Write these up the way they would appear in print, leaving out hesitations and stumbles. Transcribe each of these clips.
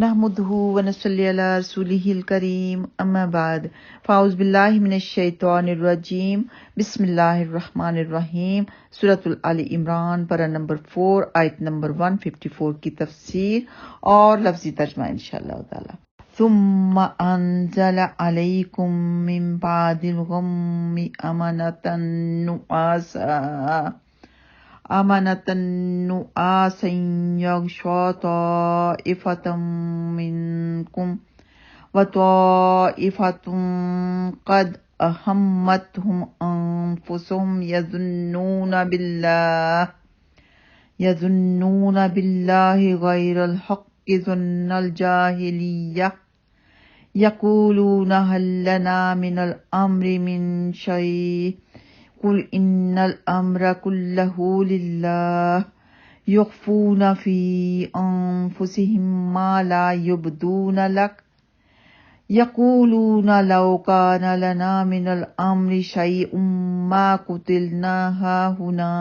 نحمده ونصلي على رسوله الكريم اما بعد فاعوذ باللہ من الشیطان الرجیم بسم اللہ الرحمن الرحیم سورۃ آل عمران پارہ نمبر 4 آیت نمبر 154 کی تفسیر اور لفظی ترجمہ انشاءاللہ تعالی۔ ثم انزل علیکم من بعد الغم امنة نعاسا يغشى طائفة منكم وطائفة قد أهمتهم أنفسهم يظنون بالله غير الحق ظن الجاهلية يقولون هل لنا من الأمر من شيء قل ان الامر كله لله يخفون في انفسهم ما لا يبدون لك يقولون لو كان لنا من الامر شيء ما قتلنا هاهنا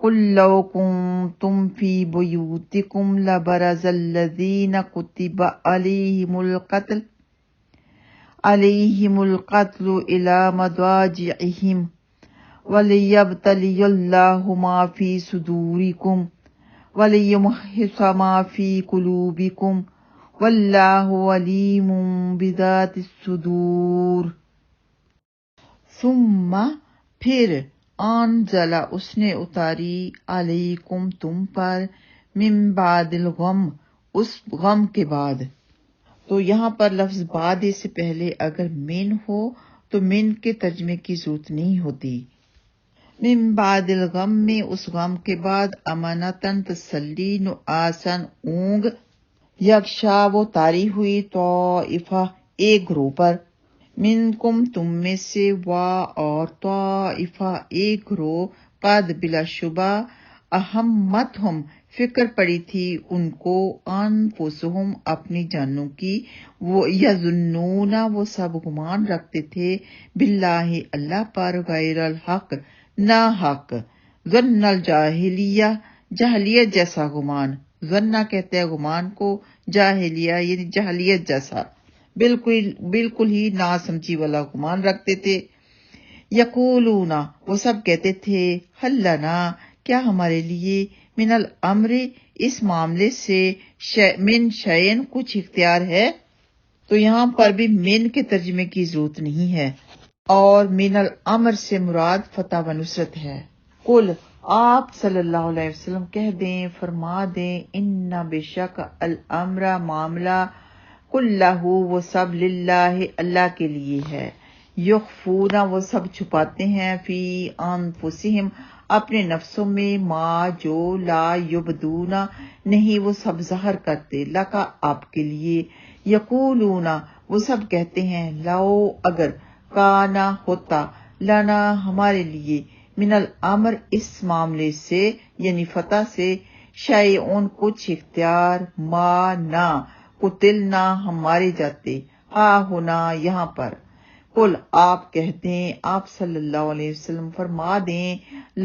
قل لو كنتم في بيوتكم لبرز الذين كتب عليهم القتل الى مضاجعهم وَلِيَبْتَلِيَ اللَّهُ مَا فِي صُدُورِكُمْ وَلِيُمَحِّصَ مَا فِي قُلُوبِكُمْ وَاللَّهُ عَلِيمٌ بِذَاتِ الصُّدُورِ۔ ثم پھر انزل اس نے اتاری علیکم تم پر من بعد الغم اس غم کے بعد۔ تو یہاں پر لفظ بعد سے پہلے اگر من ہو تو من کے ترجمے کی ضرورت نہیں ہوتی۔ من بعد الغم میں اس غم کے بعد امانتاً تسلی نعاساً اونگ یکشا وہ طاری ہوئی طائفہ ایک گروہ پر منکم تم میں سے وا اور طائفہ ایک گروہ قد بلا شبہ اہمتہم فکر پڑی تھی ان کو انفسہم اپنی جانوں کی وہ یظنون وہ سب گمان رکھتے تھے باللہ اللہ پر غیر الحق نہ حق ظن الجاہلیہ جاہلیت جیسا گمان ظنہ کہتے ہیں گمان کو جاہلیہ یعنی جاہلیت جیسا بالکل ہی نا سمجھی والا گمان رکھتے تھے۔ یقولون وہ سب کہتے تھے حل لنا کیا ہمارے لیے من الامر اس معاملے سے من شیئن کچھ اختیار ہے۔ تو یہاں پر بھی من کے ترجمے کی ضرورت نہیں ہے اور من الامر سے مراد فتح و نصرت ہے۔ قل آپ صلی اللہ علیہ وسلم کہہ دیں فرما دیں ان بے شک الامر معاملہ کلہ وہ سب للہ اللہ کے لیے ہے۔ یخفون وہ سب چھپاتے ہیں فی انفسہم اپنے نفسوں میں ما جو لا یبدون نہیں وہ سب ظاہر کرتے لکا آپ کے لیے۔ یقولون وہ سب کہتے ہیں لو اگر کانا ہوتا لنا ہمارے لیے من الامر اس معاملے سے یعنی فتح سے شیئون کچھ اختیار ما نہ قتلنا ہم مارے جاتے ہا ہونا یہاں پر۔ قل آپ کہتے ہیں آپ صلی اللہ علیہ وسلم فرما دیں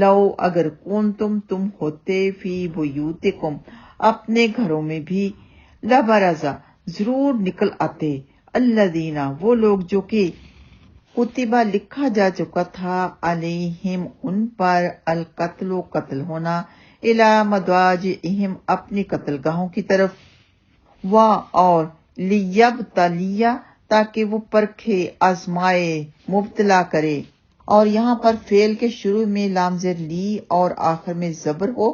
لو اگر کنتم تم ہوتے فی بیوتکم اپنے گھروں میں بھی لبرزا ضرور نکل آتے الذین وہ لوگ جو کہ کتبہ لکھا جا چکا تھا علیہم ان پر القتل و قتل ہونا الی مضاجعہم اپنی قتل گاہوں کی طرف و اور لیبتلیہ تاکہ وہ پرکھے آزمائے مبتلا کرے اور یہاں پر فعل کے شروع میں لام زیر لی اور آخر میں زبر ہو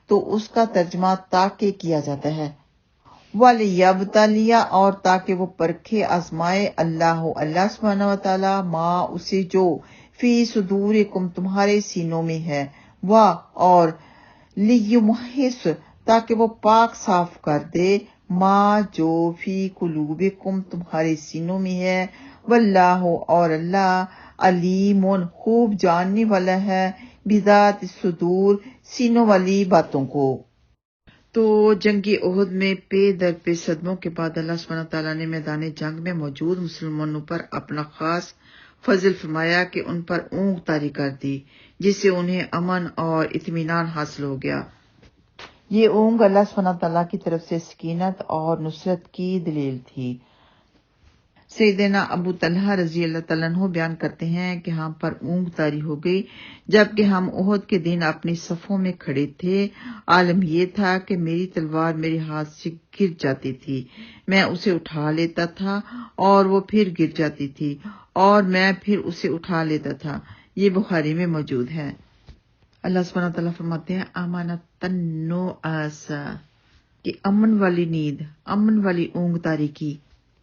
تو اس کا ترجمہ تاکہ کیا جاتا ہے۔ وَلِيَبْتَلِيَ اور تاکہ وہ پرکھے آزمائے اللہ سبحانہ وتعالی ما اسے جو فی صدورکم تمہارے سینوں میں ہے و اور لیمحص تاکہ وہ پاک صاف کر دے ما جو فی قلوبکم تمہارے سینوں میں ہے واللہ اور اللہ علیم خوب جاننے والا ہے بذات الصدور سینوں والی باتوں کو۔ تو جنگ احد میں پے در پے صدموں کے بعد اللہ سبحانہ تعالیٰ نے میدان جنگ میں موجود مسلمانوں پر اپنا خاص فضل فرمایا کہ ان پر اونگ طاری کر دی جس سے انہیں امن اور اطمینان حاصل ہو گیا۔ یہ اونگ اللہ سبحانہ تعالیٰ کی طرف سے سکینت اور نصرت کی دلیل تھی۔ سیدنا ابو طلحہ رضی اللہ تعالیٰ عنہ بیان کرتے ہیں کہ ہم پر اونگ طاری ہو گئی جبکہ ہم احد کے دن اپنی صفوں میں کھڑے تھے۔ عالم یہ تھا کہ میری تلوار میرے ہاتھ سے گر جاتی تھی، میں اسے اٹھا لیتا تھا اور وہ پھر گر جاتی تھی اور میں پھر اسے اٹھا لیتا تھا۔ یہ بخاری میں موجود ہے۔ اللہ سبحانہ تعالیٰ فرماتے ہیں امانتن نعاسا، کہ امن والی نیند، امن والی اونگ طاری کی۔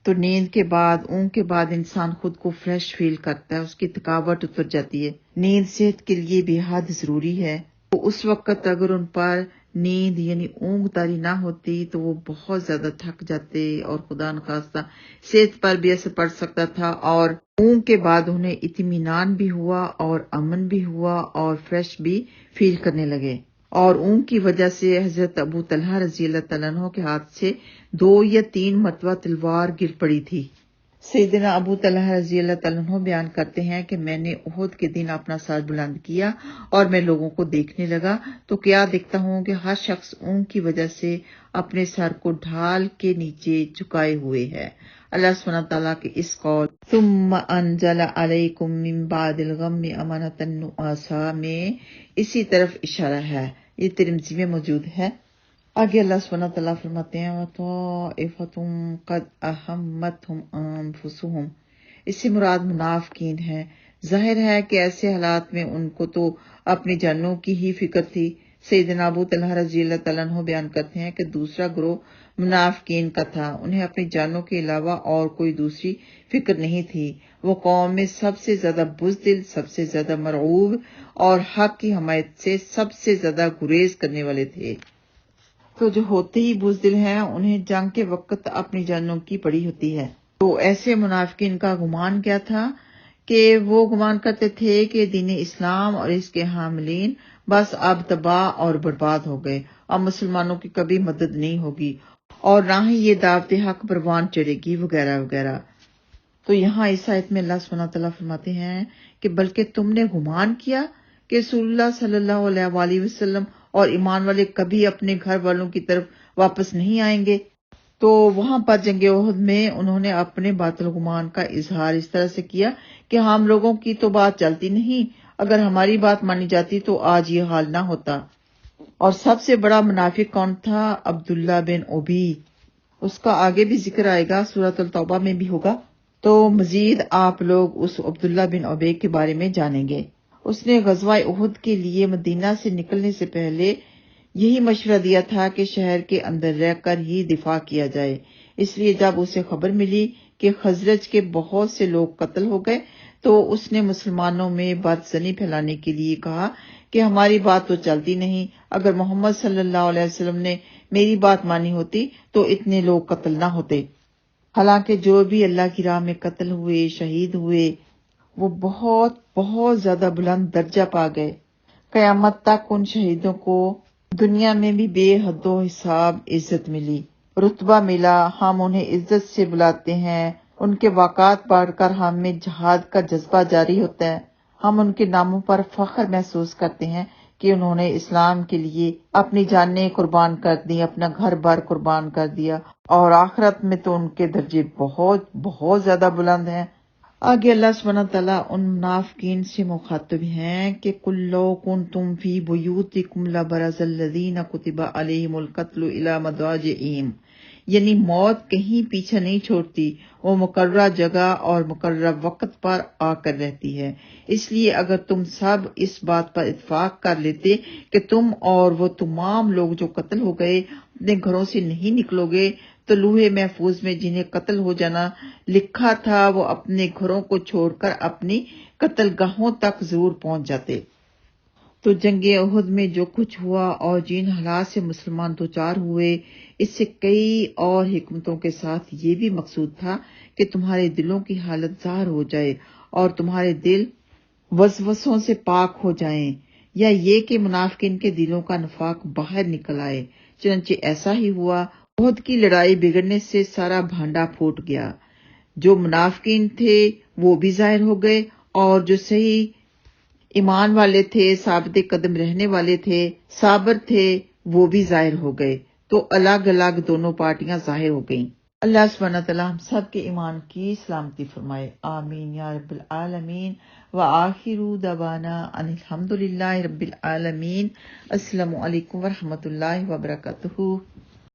تو نیند کے بعد، اونگ کے بعد انسان خود کو فریش فیل کرتا ہے، اس کی تھکاوٹ اتر جاتی ہے۔ نیند صحت کے لیے بے حد ضروری ہے۔ تو اس وقت اگر ان پر نیند یعنی اونگ طاری نہ ہوتی تو وہ بہت زیادہ تھک جاتے اور خدا نخواستہ صحت پر بھی اثر پڑ سکتا تھا، اور اونگ کے بعد انہیں اطمینان بھی ہوا اور امن بھی ہوا اور فریش بھی فیل کرنے لگے۔ اور اونگ کی وجہ سے حضرت ابو طلحہ رضی اللہ تعالیٰ عنہ کے ہاتھ سے 2 یا 3 مرتبہ تلوار گر پڑی تھی۔ سیدنا ابو طلحہ رضی اللہ تعالیٰ عنہ بیان کرتے ہیں کہ میں نے احد کے دن اپنا سر بلند کیا اور میں لوگوں کو دیکھنے لگا تو کیا دیکھتا ہوں کہ ہر شخص اونگ کی وجہ سے اپنے سر کو ڈھال کے نیچے جھکائے ہوئے ہے۔ اللہ سبحانہ تعالیٰ کے اس قول ثم انزل علیکم من بعد الغم امنۃ نعاسا میں اسی طرف اشارہ ہے۔ یہ ترمذی میں موجود ہے۔ آگے اللہ سبحانہ تعالیٰ فرماتے ہیں وَطَائِفَةٌ قَدْ أَهَمَّتْهُمْ أَنفُسُهُمْ، اس سے مراد منافقین ہیں۔ ظاہر ہے کہ ایسے حالات میں ان کو تو اپنی جانوں کی ہی فکر تھی۔ سیدنا ابو طلحہ رضی اللہ تعالیٰ عنہ بیان کرتے ہیں کہ دوسرا گروہ منافقین کا تھا، انہیں اپنی جانوں کے علاوہ اور کوئی دوسری فکر نہیں تھی۔ وہ قوم میں سب سے زیادہ بزدل، سب سے زیادہ مرعوب اور حق کی حمایت سے سب سے زیادہ گریز کرنے والے تھے۔ تو جو ہوتے ہی بزدل ہیں انہیں جنگ کے وقت اپنی جانوں کی پڑی ہوتی ہے۔ تو ایسے منافقین کا گمان کیا تھا کہ وہ گمان کرتے تھے کہ دین اسلام اور اس کے حاملین بس اب تباہ اور برباد ہو گئے، اب مسلمانوں کی کبھی مدد نہیں ہوگی اور نہ ہی یہ دعوت حق پروان چڑھے گی وغیرہ وغیرہ۔ تو یہاں اس آیت میں اللہ سبحانہ تعالیٰ فرماتے ہیں کہ بلکہ تم نے گمان کیا کہ رسول اللہ صلی اللہ علیہ وآلہ وسلم اور ایمان والے کبھی اپنے گھر والوں کی طرف واپس نہیں آئیں گے۔ تو وہاں پر جنگ احد میں انہوں نے اپنے باطل گمان کا اظہار اس طرح سے کیا کہ ہم لوگوں کی تو بات چلتی نہیں، اگر ہماری بات مانی جاتی تو آج یہ حال نہ ہوتا۔ اور سب سے بڑا منافق کون تھا؟ عبداللہ بن ابی، اس کا آگے بھی ذکر آئے گا، سورۃ التوبہ میں بھی ہوگا۔ تو مزید آپ لوگ اس عبداللہ بن ابی کے بارے میں جانیں گے۔ اس نے غزوہ احد کے لیے مدینہ سے نکلنے سے پہلے یہی مشورہ دیا تھا کہ شہر کے اندر رہ کر ہی دفاع کیا جائے۔ اس لیے جب اسے خبر ملی کہ خزرج کے بہت سے لوگ قتل ہو گئے تو اس نے مسلمانوں میں بدظنی پھیلانے کے لیے کہا کہ ہماری بات تو چلتی نہیں، اگر محمد صلی اللہ علیہ وسلم نے میری بات مانی ہوتی تو اتنے لوگ قتل نہ ہوتے۔ حالانکہ جو بھی اللہ کی راہ میں قتل ہوئے، شہید ہوئے، وہ بہت بہت زیادہ بلند درجہ پا گئے۔ قیامت تک ان شہیدوں کو دنیا میں بھی بے حد و حساب عزت ملی، رتبہ ملا، ہم انہیں عزت سے بلاتے ہیں، ان کے واقعات پڑھ کر ہم میں جہاد کا جذبہ جاری ہوتا ہے، ہم ان کے ناموں پر فخر محسوس کرتے ہیں کہ انہوں نے اسلام کے لیے اپنی جانیں قربان کر دی، اپنا گھر بار قربان کر دیا، اور آخرت میں تو ان کے درجے بہت بہت زیادہ بلند ہیں۔ آگے اللہ سبحانہ تعالیٰ ان منافقین سے مخاطب ہیں کہ قُل لَوْ كُنتُمْ فِي بُيُوتِكُمْ لَبَرَزَ الَّذِينَ كُتِبَ عَلَيْهِمُ الْقَتْلُ إِلَى مَضَاجِعِهِمْ، یعنی موت کہیں پیچھا نہیں چھوڑتی، وہ مقررہ جگہ اور مقررہ وقت پر آ کر رہتی ہے۔ اس لیے اگر تم سب اس بات پر اتفاق کر لیتے کہ تم اور وہ تمام لوگ جو قتل ہو گئے اپنے گھروں سے نہیں نکلو گے تو لوح محفوظ میں جنہیں قتل ہو جانا لکھا تھا وہ اپنے گھروں کو چھوڑ کر اپنی قتل گاہوں تک ضرور پہنچ جاتے۔ تو جنگ احد میں جو کچھ ہوا اور جن حالات سے مسلمان دوچار ہوئے، اس سے کئی اور حکمتوں کے ساتھ یہ بھی مقصود تھا کہ تمہارے دلوں کی حالت ظاہر ہو جائے اور تمہارے دل وسوسوں سے پاک ہو جائیں، یا یہ کہ منافقین کے دلوں کا نفاق باہر نکل آئے۔ چنانچہ ایسا ہی ہوا، احد کی لڑائی بگڑنے سے سارا بھانڈا پھوٹ گیا، جو منافقین تھے وہ بھی ظاہر ہو گئے اور جو صحیح ایمان والے تھے، ثابت قدم رہنے والے تھے، صابر تھے، وہ بھی ظاہر ہو گئے، تو الگ الگ دونوں پارٹیاں ظاہر ہو گئیں۔ اللہ سبحانہ تعالیٰ ہم سب کے ایمان کی سلامتی فرمائے، آمین یا رب العالمین۔ وآخر دعوانا ان الحمد للہ رب العالمین۔ السلام علیکم ورحمۃ اللہ وبرکاتہ۔